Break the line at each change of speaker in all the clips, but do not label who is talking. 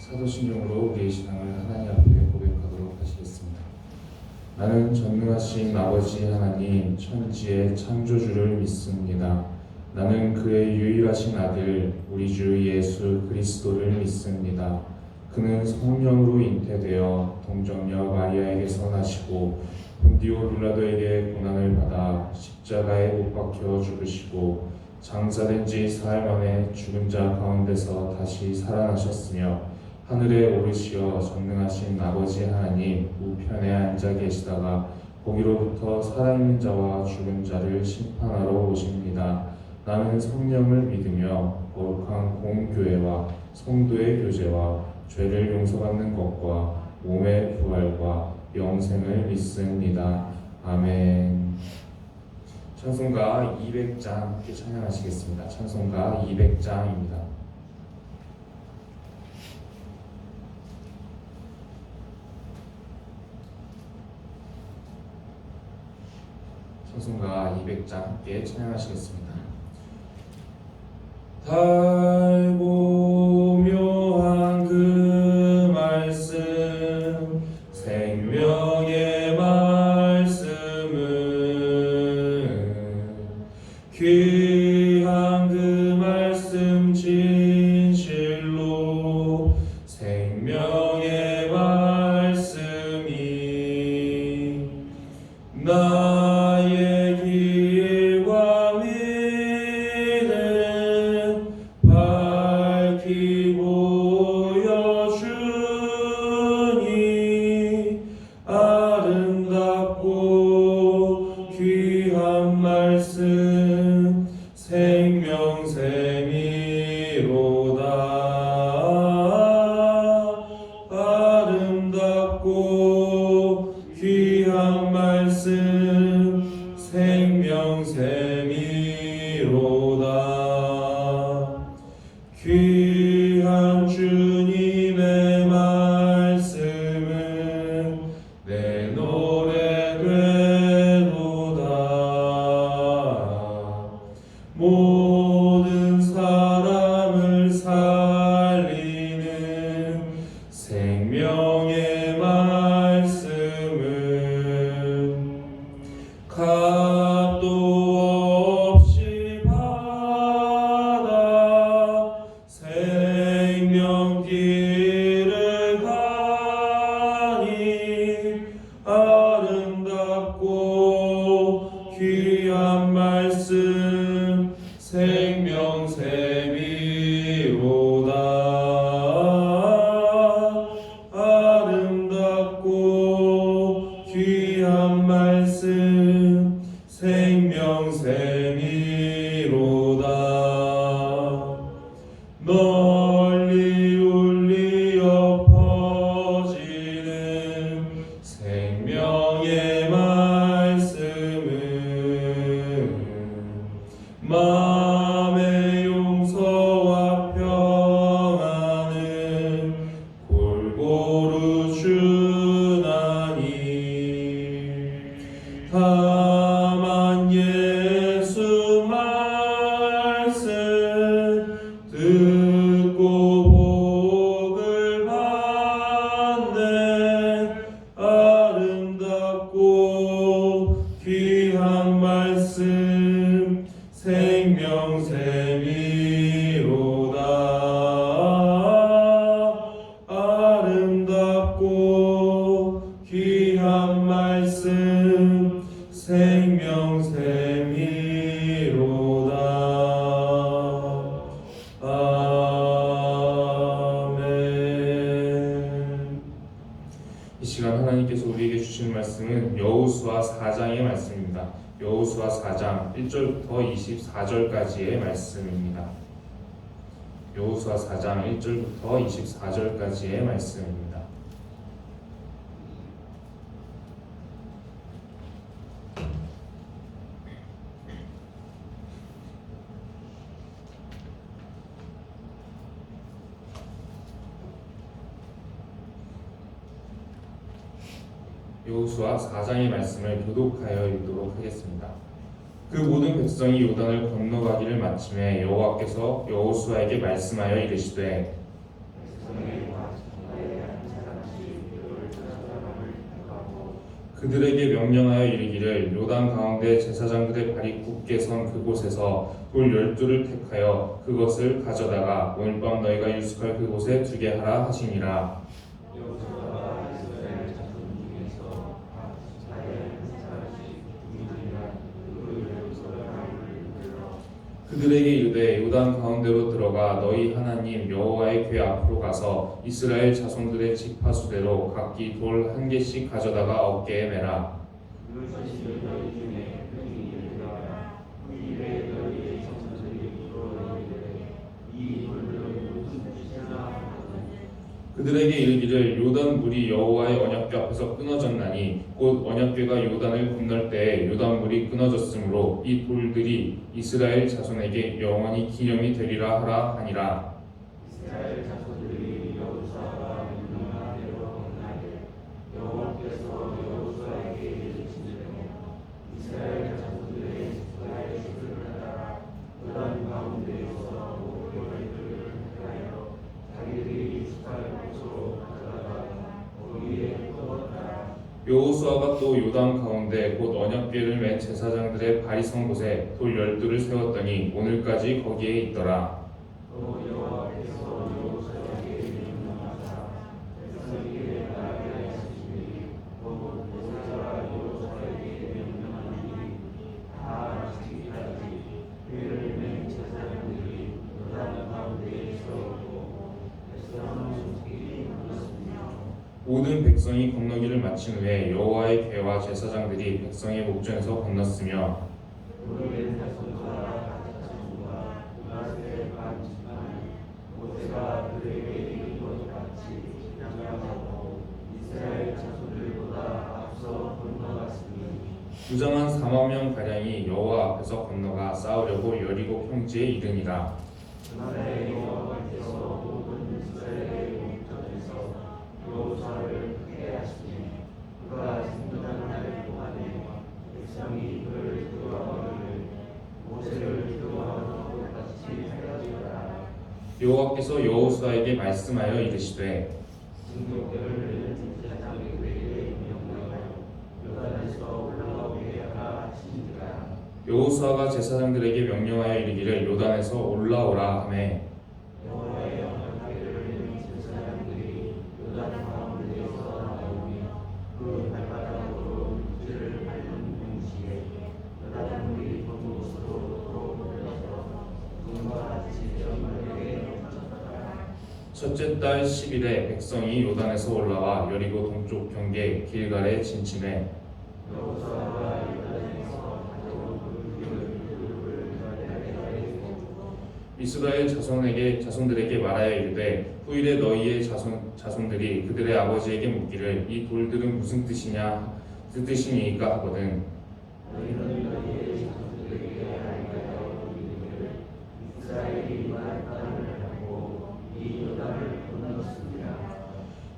사도신경으로 우리의 신앙을 하나님 앞에 고백하도록 하시겠습니다. 나는 전능하신 아버지 하나님 천지의 창조주를 믿습니다. 나는 그의 유일하신 아들 우리 주 예수 그리스도를 믿습니다. 그는 성령으로 잉태되어 동정녀 마리아에게서 나시고 본디오 빌라도에게 고난을 받아 십자가에 못 박혀 죽으시고 장사된 지 사흘 만에 죽은 자 가운데서 다시 살아나셨으며 하늘에 오르시어 전능하신 아버지 하나님 우편에 앉아 계시다가 거기로부터 살아있는 자와 죽은 자를 심판하러 오십니다. 나는 성령을 믿으며 거룩한 공교회와 성도의 교제와 죄를 용서받는 것과 몸의 부활과 영생을 믿습니다. 아멘. 찬송가 200장 함께 찬양하시겠습니다. 찬송가 200장입니다. 찬송가 200장 함께 찬양하시겠습니다. 달고 묘한 그 말씀 생명의 말씀은 귀한 그 말씀 진실로 생명의 말씀이 나의 길과 미래 밝히 보여주니 아름답고 귀한 말씀 생명샘이로다. 아름답고 귀한 말씀 생명샘이로다. 귀한 주님의 말씀은 내 노래 되도다. 모든 사람을 살리는 생명의 말씀은 값도 없이 받아 생명길을 가니 아름답고 귀한 말씀 생명샘이로다. 아름답고 귀한 말씀 생명샘이로다. 널리 울리어 퍼지는 생명의 말씀은 마음의 용서와 평안을 골고루 주나니 다만 예수 말씀 듣고 복을 받네. 아름답고 귀한 말씀 생명샘이로다. 아름답고 귀한 말씀 생명샘이로다. 아멘. 이 시간 하나님께서 우리에게 주신 말씀은 여호수아 4장의 말씀입니다. 여호수아 4장 1절부터 24절까지의 말씀입니다. 여호수아 4장 1절부터 24절까지의 말씀입니다. 여호수아 4장의 말씀을 교독하여 읽도록 하겠습니다. 그 모든 백성이 요단을 건너가기를 마침에 여호와께서 여호수아에게 말씀하여 이르시되 그들에게 명령하여 이르기를 요단 가운데 제사장들의 발이 굳게 선 그곳에서 돌 12를 택하여 그것을 가져다가 오늘 밤 너희가 유숙할 그곳에 두게 하라 하시니라. 그들에게 이르되 요단 가운데로 들어가 너희 하나님 여호와의 궤 앞으로 가서 이스라엘 자손들의 지파수대로 각기 돌 한 개씩 가져다가 어깨에 매라. 그들에게 이르기를 요단 물이 여호와의 언약궤 앞에서 끊어졌나니 곧 언약궤가 요단을 건널 때에 요단 물이 끊어졌으므로 이 돌들이 이스라엘 자손에게 영원히 기념이 되리라 하라 하니라.
이스라엘 자손들이 여호수아가 명령한 대로 행하되 여호와께서 여호수아에게 이르시되 이스라엘 자손들의 지파의 수를 따라 요단 가운데에서 목표를 하여 자기들이 유숙할 곳으로 가져다가 거기에 두었더라.
여호수아가 또 요단 가운데 곧 언약궤를 맨 제사장들의 발이 선 곳에 돌 12를 세웠더니 오늘까지 거기에 있더라.
또 여호와께서 여호수아에게 명령하사 백성에게 말하게 하시니 곧 모세가 여호수아에게 명령한 일이 다 지키기까지 궤를 맨 제사장들이 요단 가운데에 세웠고 백성은 속히 건넜으며
모든 백성이 건너기를 마친 후에 여호와의 궤와 제사장들이 백성의 목전에서 건넜으며
루벤 자손과 갓 자손과 므낫세 반 지파는 모세가 그들에게 이른 것 같이 명령하고 이스라엘 자손들보다 앞서 건너갔으니
무장한 4만 명 가량이 여호와 앞에서 건너가 싸우려고 여리고 평지에 이르니라.
그날에 여호와께서 모든 이스라엘의 목전에서 여호수아를 크게 하시니 그가 생존한 날 동안에 백성이 그를 두려워하기를 모세를 두려워하는 것 같이 하여지더라.
여호와께서 여호수아에게 말씀하여 이르시되
진격대를 제사장에게 명령하여 요단에서 올라오게 하라 하시니라.
여호수아가 제사장들에게 명령하여 이르기를 요단에서 올라오라 하매
여호와의 언약궤를 제사장들이 요단 가운데에서 나오며 그 발바닥으로 육지를 밟는 동시에 요단물이 그곳으로 들어올려서 눈과 같이 정말에게 넘쳤더라.
첫째 달 10일에 백성이 요단에서 올라와 여리고 동쪽 경계 길갈에 진침해
여호수아가 요단에서 가져온 물을
이스라엘 자손들에게 말하여 이르되 후일에 너희의 자손들이 그들의 아버지에게 묻기를 이 돌들은 무슨 뜻이니까 하거든.
너희는 너희의 자손들에게 알게 이르기를 이스라엘이 요단 땅을 밟고 이 요단을 건넜습니다.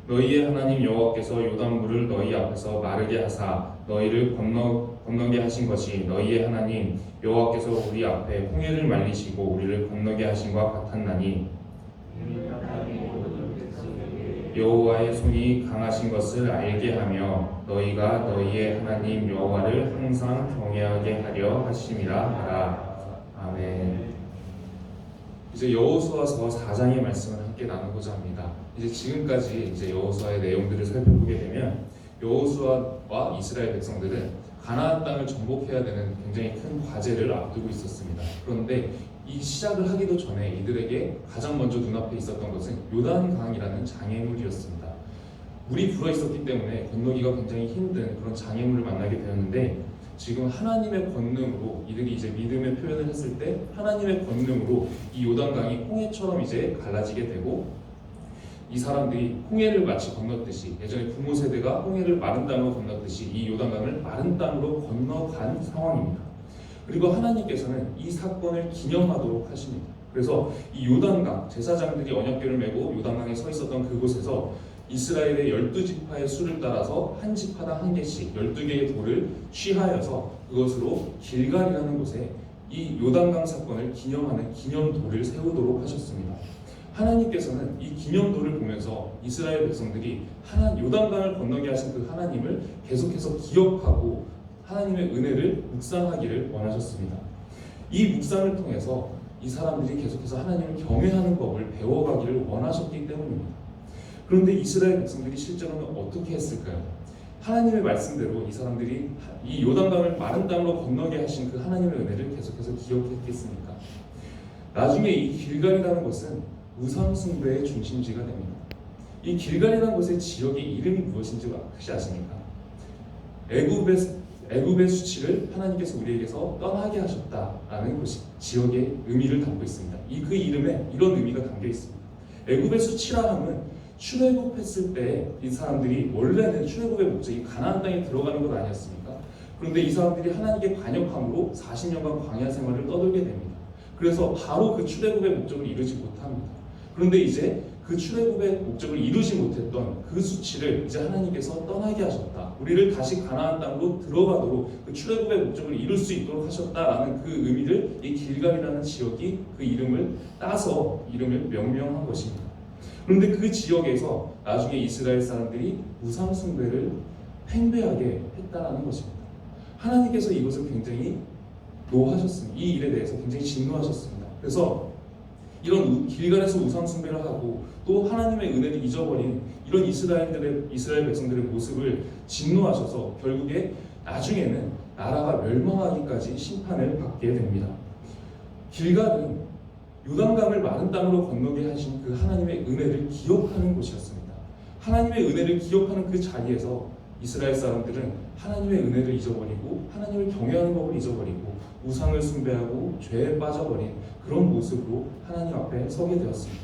너희의 하나님 여호와께서 요단물을 너희 앞에서 마르게 하사 너희를 건너게 하신 것이 너희의 하나님 여호와께서 우리 앞에 홍해를 말리시고 우리를 건너게 하신과 같았나니 여호와의 손이 강하신 것을 알게 하며 너희가 너희의 하나님 여호와를 항상 경외하게 하려 하심이라 하라. 아멘. 이제 여호수아서 4장의 말씀을 함께 나누고자 합니다. 이제 지금까지 이제 여호수아의 내용들을 살펴보게 되면 여호수아와 이스라엘 백성들은 가나안 땅을 정복해야 되는 굉장히 큰 과제를 앞두고 있었습니다. 그런데 이 시작을 하기도 전에 이들에게 가장 먼저 눈앞에 있었던 것은 요단강이라는 장애물이었습니다. 물이 불어 있었기 때문에 건너기가 굉장히 힘든 그런 장애물을 만나게 되었는데 지금 하나님의 권능으로 이들이 이제 믿음의 표현을 했을 때 하나님의 권능으로 이 요단강이 홍해처럼 이제 갈라지게 되고 이 사람들이 홍해를 마치 건넜듯이 예전에 부모 세대가 홍해를 마른 땅으로 건넜듯이 이 요단강을 마른 땅으로 건너간 상황입니다. 그리고 하나님께서는 이 사건을 기념하도록 하십니다. 그래서 이 요단강 제사장들이 언약궤를 메고 요단강에 서 있었던 그곳에서 이스라엘의 12지파의 수를 따라서 한 지파당 한 개씩 12개의 돌을 취하여서 그것으로 길갈이라는 곳에 이 요단강 사건을 기념하는 기념돌을 세우도록 하셨습니다. 하나님께서는 이 기념도를 보면서 이스라엘 백성들이 요단강을 건너게 하신 그 하나님을 계속해서 기억하고 하나님의 은혜를 묵상하기를 원하셨습니다. 이 묵상을 통해서 이 사람들이 계속해서 하나님을 경외하는 법을 배워가기를 원하셨기 때문입니다. 그런데 이스라엘 백성들이 실제로는 어떻게 했을까요? 하나님의 말씀대로 이 사람들이 이 요단강을 마른 땅으로 건너게 하신 그 하나님의 은혜를 계속해서 기억했겠습니까? 나중에 이 길갈이라는 것은 우상 숭배의 중심지가 됩니다. 이 길갈이라는 곳의 지역의 이름이 무엇인지 혹시 아십니까? 애굽의 수치를 하나님께서 우리에게서 떠나게 하셨다라는 것이 지역의 의미를 담고 있습니다. 그 이름에 이런 의미가 담겨 있습니다. 애굽의 수치라 함은 출애굽했을 때 이 사람들이 원래는 출애굽의 목적이 가나안 땅에 들어가는 것 아니었습니까? 그런데 이 사람들이 하나님께 반역함으로 40년간 광야 생활을 떠돌게 됩니다. 그래서 바로 그 출애굽의 목적을 이루지 못합니다. 그런데 이제 그 출애굽의 목적을 이루지 못했던 그 수치를 이제 하나님께서 떠나게 하셨다. 우리를 다시 가나안 땅으로 들어가도록 그 출애굽의 목적을 이룰 수 있도록 하셨다라는 그 의미를 이 길갈이라는 지역이 그 이름을 따서 이름을 명명한 것입니다. 그런데 그 지역에서 나중에 이스라엘 사람들이 우상 숭배를 팽배하게 했다라는 것입니다. 하나님께서 이것을 굉장히 노하셨습니다. 이 일에 대해서 굉장히 진노하셨습니다. 그래서 이런 길갈에서 우상 숭배를 하고 또 하나님의 은혜를 잊어버린 이런 이스라엘 백성들의 모습을 진노하셔서 결국에 나중에는 나라가 멸망하기까지 심판을 받게 됩니다. 길갈은 요단강을 마른 땅으로 건너게 하신 그 하나님의 은혜를 기억하는 곳이었습니다. 하나님의 은혜를 기억하는 그 자리에서 이스라엘 사람들은 하나님의 은혜를 잊어버리고 하나님을 경외하는 법을 잊어버리고 우상을 숭배하고 죄에 빠져버린 그런 모습으로 하나님 앞에 서게 되었습니다.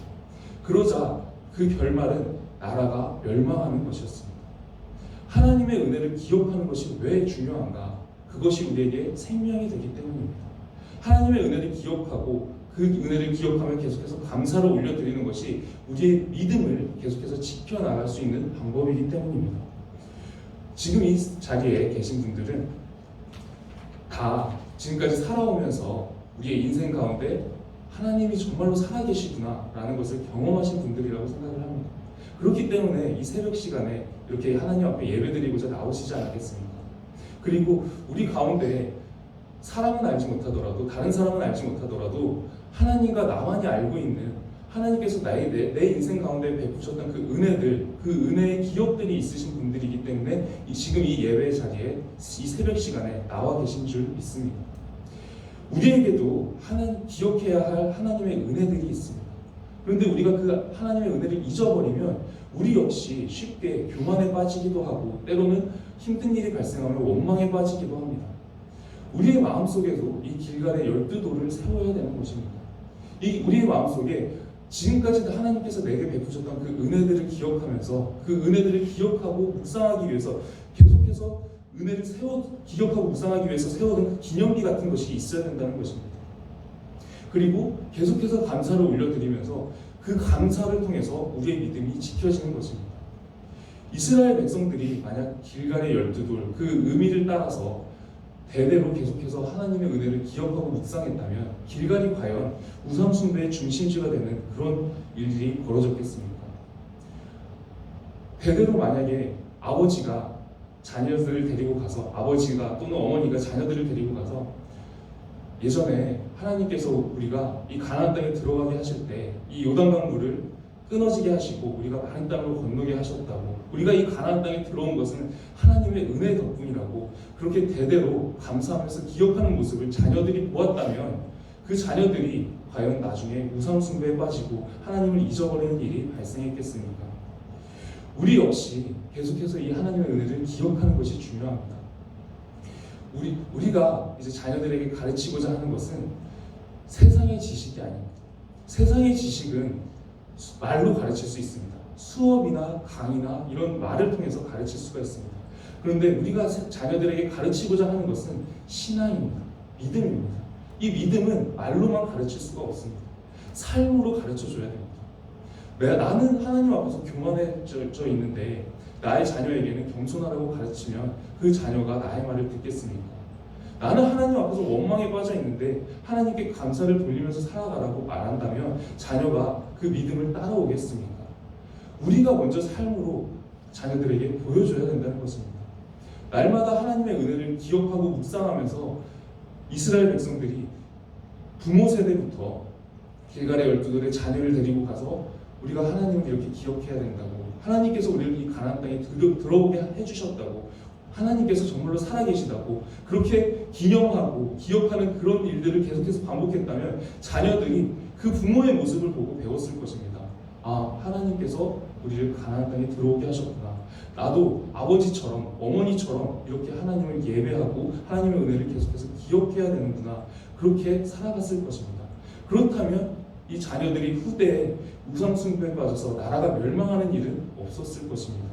그러자 그 결말은 나라가 멸망하는 것이었습니다. 하나님의 은혜를 기억하는 것이 왜 중요한가? 그것이 우리에게 생명이 되기 때문입니다. 하나님의 은혜를 기억하고 그 은혜를 기억하며 계속해서 감사를 올려드리는 것이 우리의 믿음을 계속해서 지켜나갈 수 있는 방법이기 때문입니다. 지금 이 자리에 계신 분들은 다 지금까지 살아오면서 우리의 인생 가운데 하나님이 정말로 살아계시구나 라는 것을 경험하신 분들이라고 생각을 합니다. 그렇기 때문에 이 새벽 시간에 이렇게 하나님 앞에 예배드리고자 나오시지 않았겠습니까? 그리고 우리 가운데 사람은 알지 못하더라도 다른 사람은 알지 못하더라도 하나님과 나만이 알고 있는 하나님께서 내 인생 가운데 베푸셨던 그 은혜들, 그 은혜의 기억들이 있으신 분들이기 때문에 지금 이 예배 자리에 이 새벽 시간에 나와 계신 줄 믿습니다. 우리에게도 기억해야 할 하나님의 은혜들이 있습니다. 그런데 우리가 그 하나님의 은혜를 잊어버리면 우리 역시 쉽게 교만에 빠지기도 하고 때로는 힘든 일이 발생하면 원망에 빠지기도 합니다. 우리의 마음속에도 이 길갈의 12도를 세워야 되는 것입니다. 우리의 마음속에 지금까지도 하나님께서 내게 베푸셨던 그 은혜들을 기억하면서 그 은혜들을 기억하고 묵상하기 위해서 계속해서 은혜를 기억하고 묵상하기 위해서 세워둔 그 기념비 같은 것이 있어야 된다는 것입니다. 그리고 계속해서 감사를 올려드리면서 그 감사를 통해서 우리의 믿음이 지켜지는 것입니다. 이스라엘 백성들이 만약 길갈의 12돌 그 의미를 따라서 대대로 계속해서 하나님의 은혜를 기억하고 묵상했다면 길갈이 과연 우상 숭배의 중심지가 되는 그런 일들이 벌어졌겠습니까? 대대로 만약에 아버지가 자녀들을 데리고 가서 아버지가 또는 어머니가 자녀들을 데리고 가서 예전에 하나님께서 우리가 이 가나안 땅에 들어가게 하실 때 이 요단강 물을 끊어지게 하시고 우리가 마른 땅으로 건너게 하셨다고 우리가 이 가나안 땅에 들어온 것은 하나님의 은혜 덕분이라고 그렇게 대대로 감사하면서 기억하는 모습을 자녀들이 보았다면 그 자녀들이 과연 나중에 우상 숭배에 빠지고 하나님을 잊어버리는 일이 발생했겠습니까? 우리 역시 계속해서 이 하나님의 은혜를 기억하는 것이 중요합니다. 우리가 이제 자녀들에게 가르치고자 하는 것은 세상의 지식이 아닙니다. 세상의 지식은 말로 가르칠 수 있습니다. 수업이나 강의나 이런 말을 통해서 가르칠 수가 있습니다. 그런데 우리가 자녀들에게 가르치고자 하는 것은 신앙입니다. 믿음입니다. 이 믿음은 말로만 가르칠 수가 없습니다. 삶으로 가르쳐줘야 됩니다. 나는 하나님 앞에서 교만해져 있는데 나의 자녀에게는 겸손하라고 가르치면 그 자녀가 나의 말을 듣겠습니까? 나는 하나님 앞에서 원망에 빠져 있는데 하나님께 감사를 돌리면서 살아가라고 말한다면 자녀가 그 믿음을 따라오겠습니까? 우리가 먼저 삶으로 자녀들에게 보여줘야 된다는 것입니다. 날마다 하나님의 은혜를 기억하고 묵상하면서 이스라엘 백성들이 부모 세대부터 길갈의 12돌의 자녀를 데리고 가서 우리가 하나님을 이렇게 기억해야 된다고, 하나님께서 우리를 이 가나안 땅에 들어오게 해주셨다고, 하나님께서 정말로 살아계시다고 그렇게 기념하고 기억하는 그런 일들을 계속해서 반복했다면 자녀들이 그 부모의 모습을 보고 배웠을 것입니다. 아, 하나님께서 우리를 가나안 땅에 들어오게 하셨구나. 나도 아버지처럼 어머니처럼 이렇게 하나님을 예배하고 하나님의 은혜를 계속해서 기억해야 되는구나. 그렇게 살아갔을 것입니다. 그렇다면 이 자녀들이 후대에 우상숭배에 빠져서 나라가 멸망하는 일은 없었을 것입니다.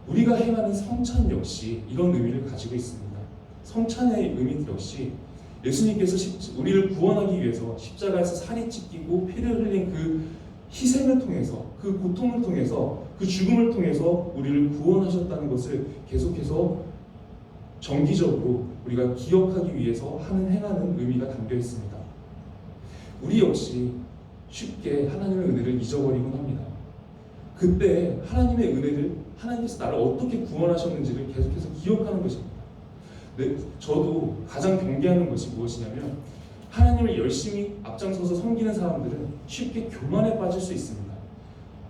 우리가 행하는 성찬 역시 이런 의미를 가지고 있습니다. 성찬의 의미 역시 예수님께서 우리를 구원하기 위해서 십자가에서 살이 찢기고 피를 흘린 그 희생을 통해서, 그 고통을 통해서, 그 죽음을 통해서 우리를 구원하셨다는 것을 계속해서 정기적으로 우리가 기억하기 위해서 행하는 의미가 담겨 있습니다. 우리 역시 쉽게 하나님의 은혜를 잊어버리곤 합니다. 그때 하나님의 은혜를, 하나님께서 나를 어떻게 구원하셨는지를 계속해서 기억하는 것입니다. 저도 가장 경계하는 것이 무엇이냐면 하나님을 열심히 앞장서서 섬기는 사람들은 쉽게 교만에 빠질 수 있습니다.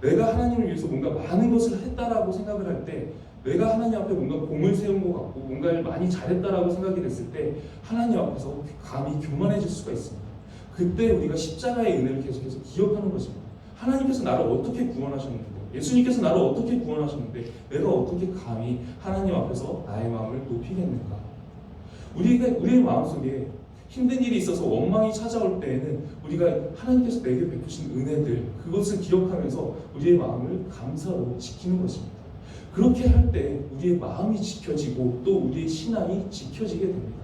내가 하나님을 위해서 뭔가 많은 것을 했다라고 생각을 할 때, 내가 하나님 앞에 뭔가 공을 세운 것 같고 뭔가를 많이 잘했다라고 생각이 됐을 때 하나님 앞에서 감히 교만해질 수가 있습니다. 그때 우리가 십자가의 은혜를 계속해서 기억하는 것입니다. 하나님께서 나를 어떻게 구원하셨는데, 예수님께서 나를 어떻게 구원하셨는데 내가 어떻게 감히 하나님 앞에서 나의 마음을 높이겠는가. 우리의 마음속에 힘든 일이 있어서 원망이 찾아올 때에는 우리가 하나님께서 내게 베푸신 은혜들, 그것을 기억하면서 우리의 마음을 감사로 지키는 것입니다. 그렇게 할 때 우리의 마음이 지켜지고 또 우리의 신앙이 지켜지게 됩니다.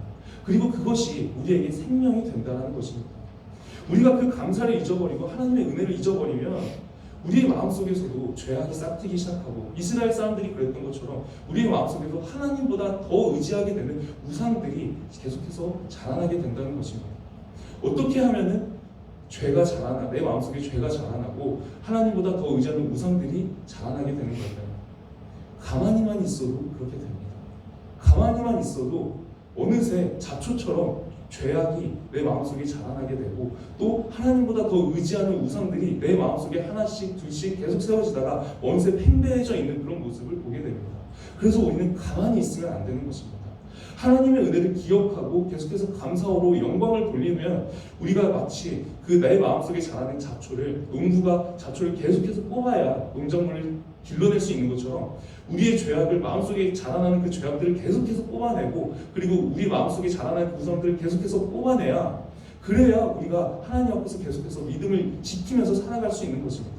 그리고 그것이 우리에게 생명이 된다는 것입니다. 우리가 그 감사를 잊어버리고 하나님의 은혜를 잊어버리면 우리의 마음속에서도 죄악이 싹트기 시작하고, 이스라엘 사람들이 그랬던 것처럼 우리의 마음속에도 하나님보다 더 의지하게 되는 우상들이 계속해서 자라나게 된다는 것입니다. 어떻게 하면은 내 마음속에 죄가 자라나고 하나님보다 더 의지하는 우상들이 자라나게 되는 걸까요? 가만히만 있어도 그렇게 됩니다. 가만히만 있어도 어느새 잡초처럼 죄악이 내 마음속에 자라나게 되고, 또 하나님보다 더 의지하는 우상들이 내 마음속에 하나씩 둘씩 계속 세워지다가 어느새 팽배해져 있는 그런 모습을 보게 됩니다. 그래서 우리는 가만히 있으면 안 되는 것입니다. 하나님의 은혜를 기억하고 계속해서 감사로 영광을 돌리면 우리가 마치 그 내 마음속에 자라는 잡초를, 농부가 잡초를 계속해서 뽑아야 농작물을 길러낼 수 있는 것처럼 우리의 죄악을, 마음속에 자라나는 그 죄악들을 계속해서 뽑아내고, 그리고 우리 마음속에 자라나는 그 우상들을 계속해서 뽑아내야, 그래야 우리가 하나님 앞에서 계속해서 믿음을 지키면서 살아갈 수 있는 것입니다.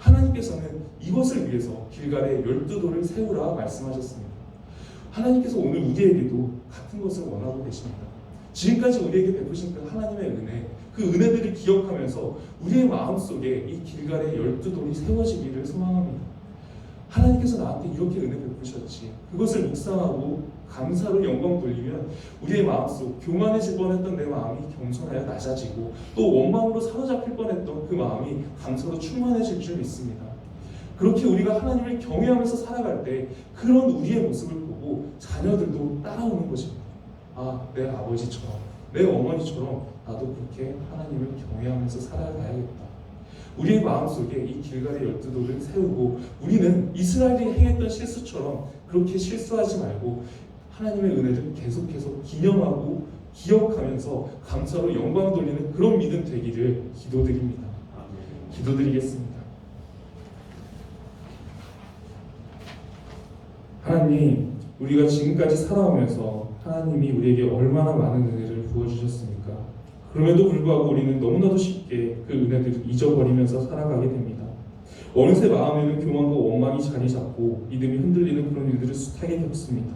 하나님께서는 이것을 위해서 길갈에 12돌을 세우라 말씀하셨습니다. 하나님께서 오늘 우리에게도 같은 것을 원하고 계십니다. 지금까지 우리에게 베푸신 그 하나님의 은혜, 그 은혜들을 기억하면서 우리의 마음속에 이 길갈의 12돌이 세워지기를 소망합니다. 하나님께서 나한테 이렇게 은혜 베푸셨지, 그것을 묵상하고 감사로 영광 돌리면 우리의 마음속 교만해질 뻔했던 내 마음이 겸손하여 낮아지고, 또 원망으로 사로잡힐 뻔했던 그 마음이 감사로 충만해질 줄 믿습니다. 그렇게 우리가 하나님을 경외하면서 살아갈 때 그런 우리의 모습을 보고 자녀들도 따라오는 것입니다. 아, 내 아버지처럼, 내 어머니처럼 나도 그렇게 하나님을 경외하면서 살아가야겠다. 우리의 마음속에 이 길갈의 12돌을 세우고, 우리는 이스라엘이 행했던 실수처럼 그렇게 실수하지 말고 하나님의 은혜를 계속해서 기념하고 기억하면서 감사로 영광 돌리는 그런 믿음 되기를 기도드립니다. 기도드리겠습니다. 하나님, 우리가 지금까지 살아오면서 하나님이 우리에게 얼마나 많은 은혜를 부어주셨습니까? 그럼에도 불구하고 우리는 너무나도 쉽게 그 은혜들을 잊어버리면서 살아가게 됩니다. 어느새 마음에는 교만과 원망이 자리 잡고 믿음이 흔들리는 그런 일들을 숱하게 겪습니다.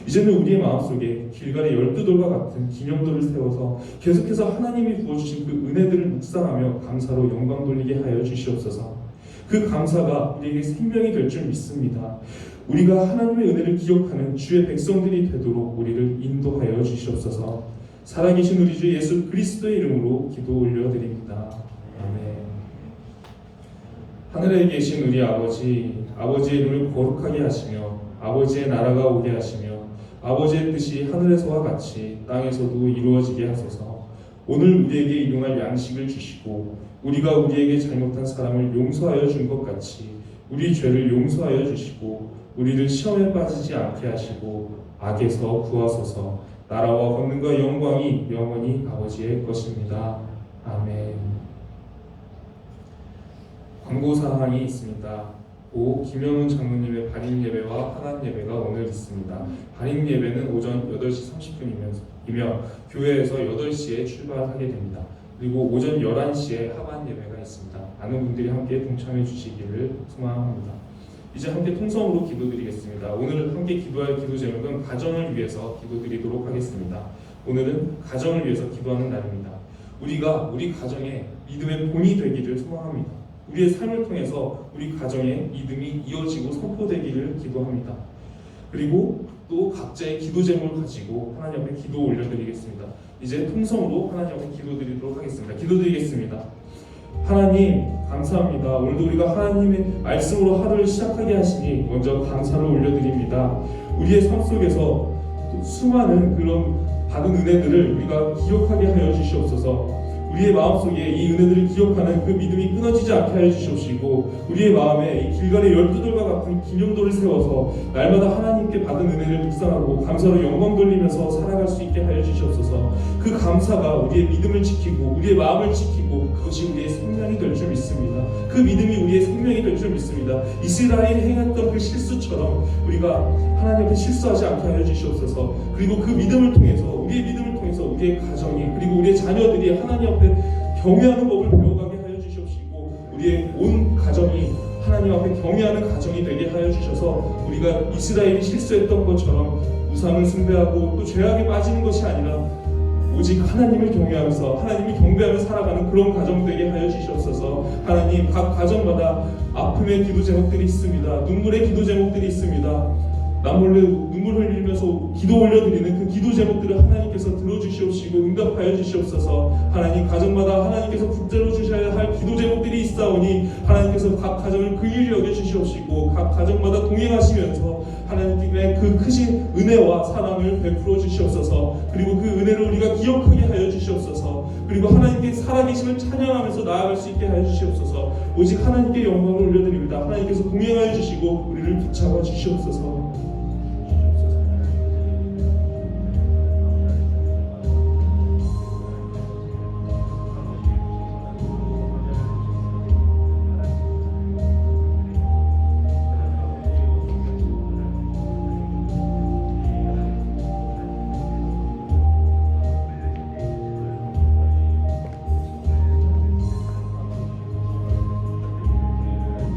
이제는 우리의 마음속에 길갈의 12돌과 같은 기념돌을 세워서 계속해서 하나님이 부어주신 그 은혜들을 묵상하며 감사로 영광 돌리게 하여 주시옵소서. 그 감사가 우리에게 생명이 될 줄 믿습니다. 우리가 하나님의 은혜를 기억하는 주의 백성들이 되도록 우리를 인도하여 주시옵소서. 살아계신 우리 주 예수 그리스도의 이름으로 기도 올려드립니다. 아멘. 하늘에 계신 우리 아버지, 아버지의 이름을 거룩하게 하시며 아버지의 나라가 오게 하시며 아버지의 뜻이 하늘에서와 같이 땅에서도 이루어지게 하소서. 오늘 우리에게 일용할 양식을 주시고 우리가 우리에게 잘못한 사람을 용서하여 준 것 같이 우리 죄를 용서하여 주시고 우리를 시험에 빠지지 않게 하시고 악에서 구하소서. 나라와 권능과 영광이 영원히 아버지의 것입니다. 아멘. 광고사항이 있습니다. 김영훈 장로님의 발인 예배와 하단 예배가 오늘 있습니다. 발인 예배는 오전 8시 30분이며 교회에서 8시에 출발하게 됩니다. 그리고 오전 11시에 하반 예배가 있습니다. 많은 분들이 함께 동참해 주시기를 소망합니다. 이제 함께 통성으로 기도드리겠습니다. 오늘 함께 기도할 기도 제목은 가정을 위해서 기도드리도록 하겠습니다. 오늘은 가정을 위해서 기도하는 날입니다. 우리가 우리 가정에 믿음의 본이 되기를 소망합니다. 우리의 삶을 통해서 우리 가정의 믿음이 이어지고 선포되기를 기도합니다. 그리고 또 각자의 기도 제목을 가지고 하나님 앞에 기도 올려드리겠습니다. 이제 통성으로 하나님 앞에 기도드리도록 하겠습니다. 기도드리겠습니다. 하나님 감사합니다. 오늘도 우리가 하나님의 말씀으로 하루를 시작하게 하시니 먼저 감사를 올려드립니다. 우리의 삶 속에서 수많은 그런 받은 은혜들을 우리가 기억하게 하여 주시옵소서. 우리의 마음속에 이 은혜들을 기억하는 그 믿음이 끊어지지 않게 하여 주시옵시고 우리의 마음에 이 길갈의 12돌과 같은 기념돌을 세워서 날마다 하나님께 받은 은혜를 묵상하고 감사로 영광 돌리면서 살아갈 수 있게 하여 주시옵소서. 그 감사가 우리의 믿음을 지키고 우리의 마음을 지키고 그것이 우리의 생명이 될 줄 믿습니다. 그 믿음이 우리의 생명이 될 줄 믿습니다. 이스라엘이 행했던 그 실수처럼 우리가 하나님 앞에 실수하지 않게 하여 주시옵소서. 그리고 그 믿음을 통해서 우리의 믿음을 통해서 우리의 가정이 그리고 우리의 자녀들이 하나님 앞에 경외하는 법을 배워가게 하여 주시옵시고 우리의 온 가정이 하나님 앞에 경외하는 가정이 되게 하여 주셔서 우리가 이스라엘이 실수했던 것처럼 우상을 숭배하고 또 죄악에 빠지는 것이 아니라 오직 하나님을 경외하면서 하나님을 경배하며 살아가는 그런 가정 되게 하여 주시옵소서. 하나님 각 가정마다 아픔의 기도 제목들이 있습니다. 눈물의 기도 제목들이 있습니다. 남몰래 눈물 흘리면서 기도 올려드리는 그 기도 제목들을 하나님께서 들어주시옵시고 응답하여 주시옵소서. 하나님 가정마다 하나님께서 붙들어 주셔야 할 기도 제목들이 있사오니 하나님께서 각 가정을 긍휼히 여겨 주시옵시고 각 가정마다 동행하시면서 하나님의 그 크신 은혜와 사랑을 베풀어 주시옵소서. 그리고 그 은혜를 우리가 기억하게 하여 주시옵소서. 그리고 하나님께 살아계심을 찬양하면서 나아갈 수 있게 하여 주시옵소서. 오직 하나님께 영광을 올려드립니다. 하나님께서 동행하여 주시고 우리를 붙잡아 주시옵소서.